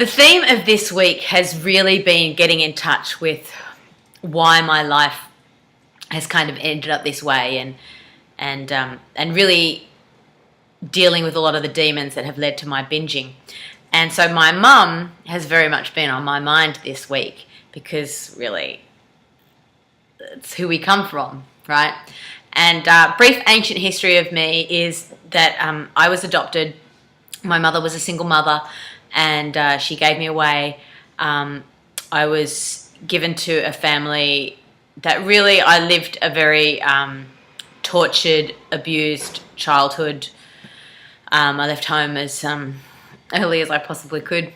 The theme of this week has really been getting in touch with why my life has kind of ended up this way, and really dealing with a lot of the demons that have led to my binging. And so my mum has very much been on my mind this week, because really it's who we come from, right? And brief ancient history of me is that I was adopted. My mother was a single mother, and she gave me away. I was given to a family that really, I lived a very tortured, abused childhood. I left home as early as I possibly could.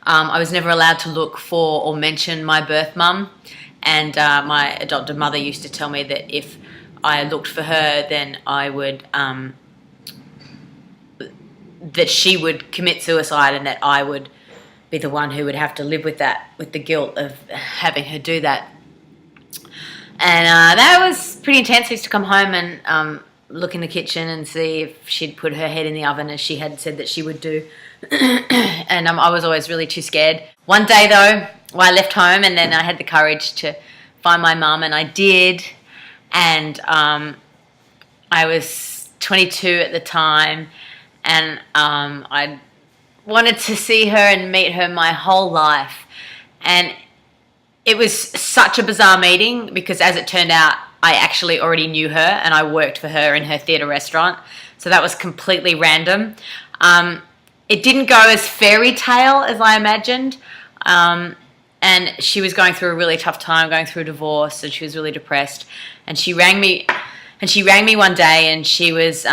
I was never allowed to look for or mention my birth mum, and my adopted mother used to tell me that if I looked for her, then I would, that she would commit suicide, and that I would be the one who would have to live with that, with the guilt of having her do that. And that was pretty intense. I used to come home and look in the kitchen and see if she'd put her head in the oven, as she had said that she would do. And I was always really too scared. One day though, I left home, and then I had the courage to find my mum, and I did. And I was 22 at the time, and I wanted to see her and meet her my whole life. And it was such a bizarre meeting, because as it turned out, I actually already knew her, and I worked for her in her theatre restaurant. So that was completely random. It didn't go as fairy tale as I imagined. And she was going through a really tough time, going through a divorce, and she was really depressed. And she rang me one day, and she was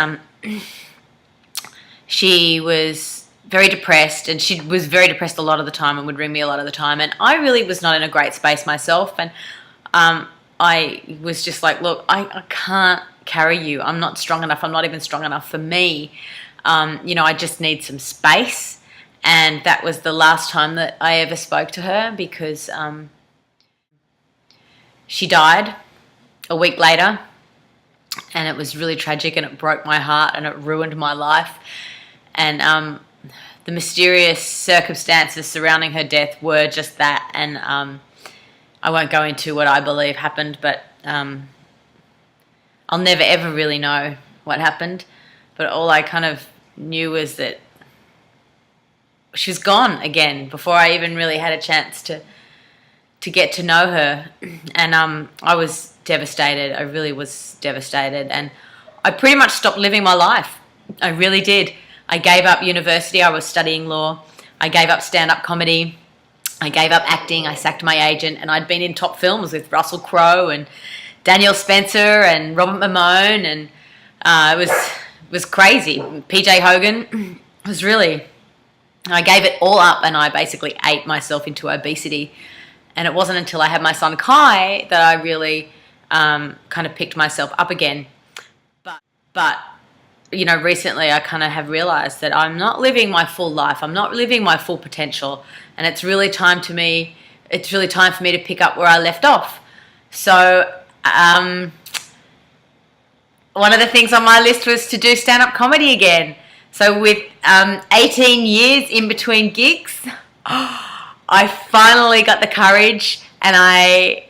very depressed, and she was very depressed a lot of the time, and would ring me a lot of the time. And I really was not in a great space myself, and I was just like, look, I can't carry you. I'm not strong enough. I'm not even strong enough for me. I just need some space. And that was the last time that I ever spoke to her, because she died a week later, and it was really tragic, and it broke my heart, and it ruined my life. And the mysterious circumstances surrounding her death were just that. And I won't go into what I believe happened, but I'll never ever really know what happened. But all I kind of knew was that she was gone again before I even really had a chance to get to know her. And I was devastated. I really was devastated. And I pretty much stopped living my life. I really did. I gave up university. I was studying law. I gave up stand-up comedy. I gave up acting. I sacked my agent. And I'd been in top films with Russell Crowe and Daniel Spencer and Robert Mamone. And it was crazy. PJ Hogan. It was really... I gave it all up, and I basically ate myself into obesity. And it wasn't until I had my son Kai that I really kind of picked myself up again. But recently I kind of have realized that I'm not living my full life. I'm not living my full potential. And it's really time for me to pick up where I left off. So one of the things on my list was to do stand-up comedy again. So with 18 years in between gigs, I finally got the courage, and I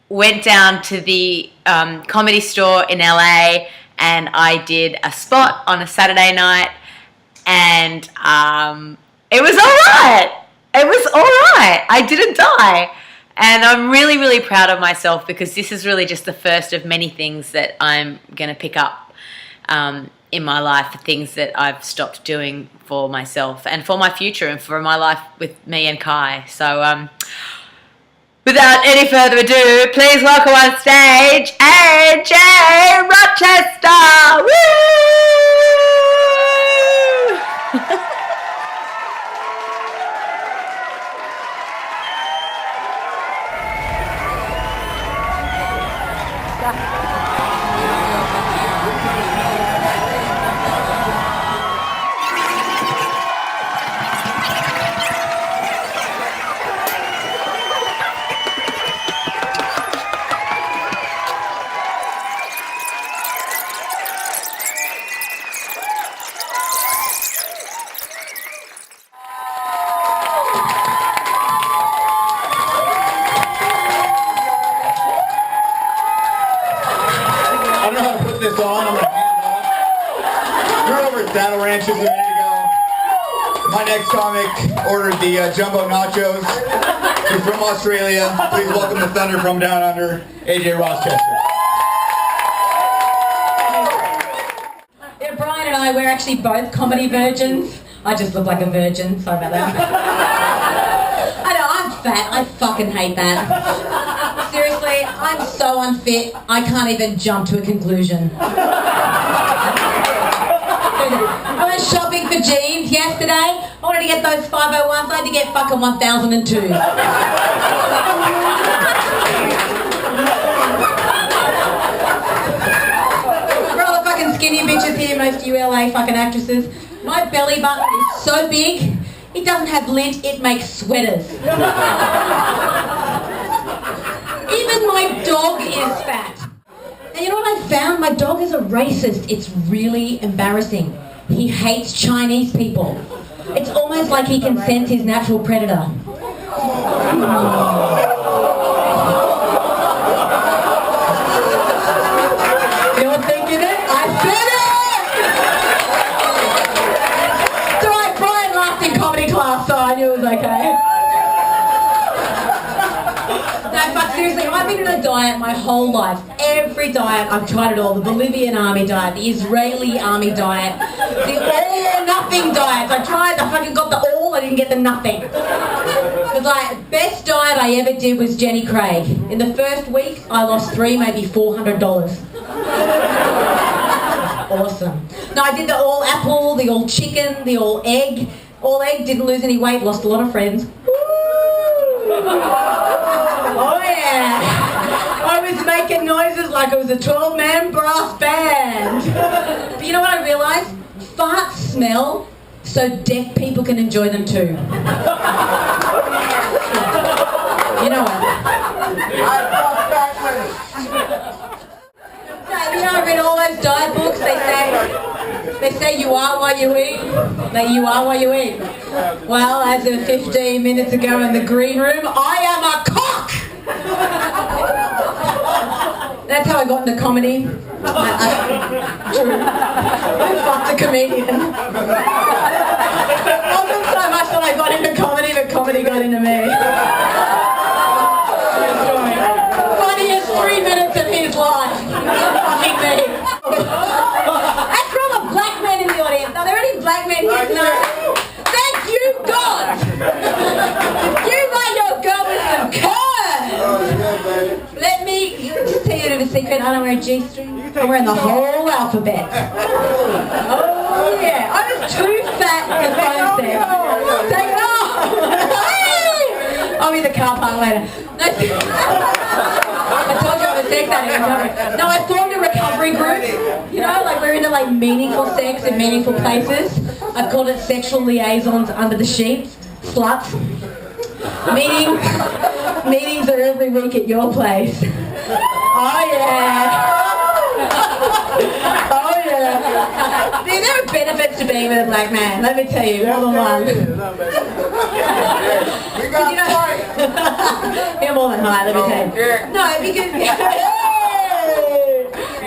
went down to the Comedy Store in LA, and I did a spot on a Saturday night, and it was all right. It was all right. I didn't die. And I'm really, really proud of myself, because this is really just the first of many things that I'm going to pick up in my life, the things that I've stopped doing for myself and for my future and for my life with me and Kai. So without any further ado, please welcome on stage Ajay Rochester. Woo! dishes are ready to go. My next comic ordered the jumbo nachos. He's from Australia. Please welcome the Thunder from Down Under, Ajay Rochester. Yeah, Brian and I, we're actually both comedy virgins. I just look like a virgin, sorry about that. I know, I'm fat, I fucking hate that. Seriously, I'm so unfit, I can't even jump to a conclusion. I went shopping for jeans yesterday. I wanted to get those 501s, I had to get fucking 1002. For all the fucking skinny bitches here, most of you LA fucking actresses, my belly button is so big, it doesn't have lint, it makes sweaters. Even my dog is fat. And you know what I found? My dog is a racist. It's really embarrassing. He hates Chinese people. It's almost like he can sense his natural predator. You're thinking it? I said it! It's alright, Brian laughed in comedy class, so I knew it was okay. No, but seriously, I've been on a diet my whole life. Every diet, I've tried it all. The Bolivian army diet, the Israeli army diet, the all or nothing diet. I fucking got the all, I didn't get the nothing. Because like, best diet I ever did was Jenny Craig. In the first week, I lost maybe $400. Awesome. No, I did the all apple, the all chicken, the all egg. All egg, didn't lose any weight, lost a lot of friends. Oh yeah! I was making noises like it was a 12-man brass band. But you know what I realised? Farts smell so deaf people can enjoy them too. You know what? You know, I read all those diet books, they say you are what you eat, that you are what you eat. Well, as of 15 minutes ago in the green room, I am a cock! That's how I got into comedy. True. I fucked a comedian. It wasn't so much that I got into comedy, but comedy got into me. Funniest 3 minutes of his life. Fucking me. That's from a black man in the audience. Are there any black men here? No. Thank you, God! You made your girl with some curves! Let me just tell you a secret. I don't wear a G-string. I'm wearing the whole alphabet. Oh yeah. I was too fat to phone sex. Take it off! I'll be in the car park later. I told you I was sex addict. No, I formed a recovery group. You know, like we're into like meaningful sex in meaningful places. I've called it Sexual Liaisons Under the Sheets. Sluts. Meetings are every week at your place. Oh yeah. Oh yeah. See, there are benefits to being with a black man. Let me tell you, more than one. You know, you're more than high, let me tell you. No, because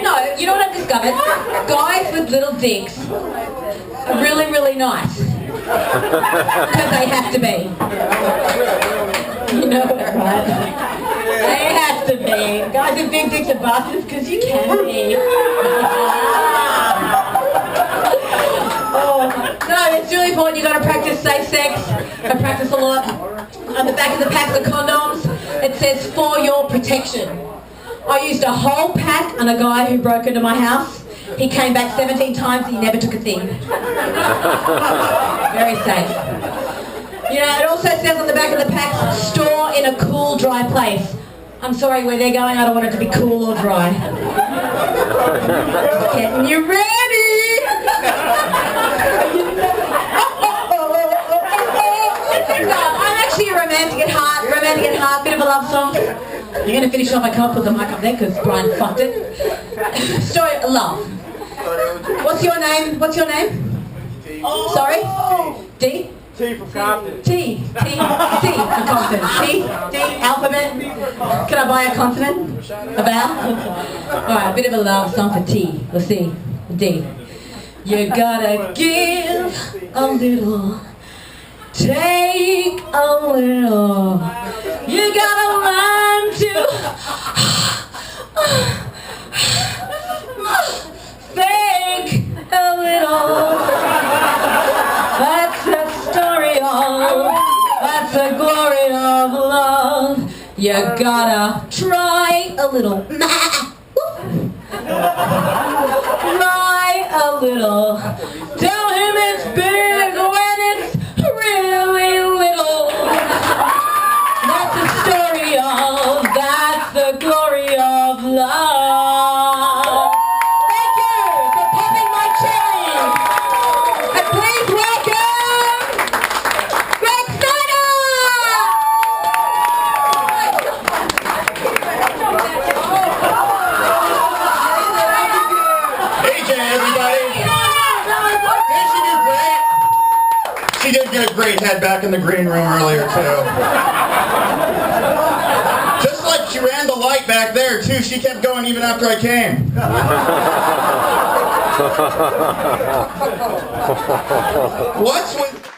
no, you know what I've discovered? Guys with little dicks are really, really nice. Because they have to be. You know that, right? They have to be. Guys with big dicks are bastards because you can be. Oh, no, it's really important. You got to practice safe sex. I practice a lot. On the back of the packs of condoms, it says for your protection. I used a whole pack on a guy who broke into my house. He came back 17 times, he never took a thing. Very safe. You know, it also says on the back of the pack, store in a cool, dry place. I'm sorry, where they're going, I don't want it to be cool or dry. Just getting you ready! I'm actually a romantic at heart, bit of a love song. You're going to finish off, I can't put the mic up there because Brian fucked it. Story of love. What's your name? T. Sorry? D? T for Compton. T for Compton. T, alphabet. Can I buy a consonant? A vowel? Alright, a bit of a love song for T. Let's see. D. You gotta give a little, take a little. You gotta learn to fake a little. That's the story of, that's the glory of love. You gotta try a little. Try a little. Tell him it's big when it's really little. That's the story of, that's the glory of love. Thank you for popping my cherry. And please welcome Greg Snyder. AJ, everybody. Did she do great? She did get a great head back in the green room earlier, too. Just like she ran the light back there, too. She kept going even after I came. What's with...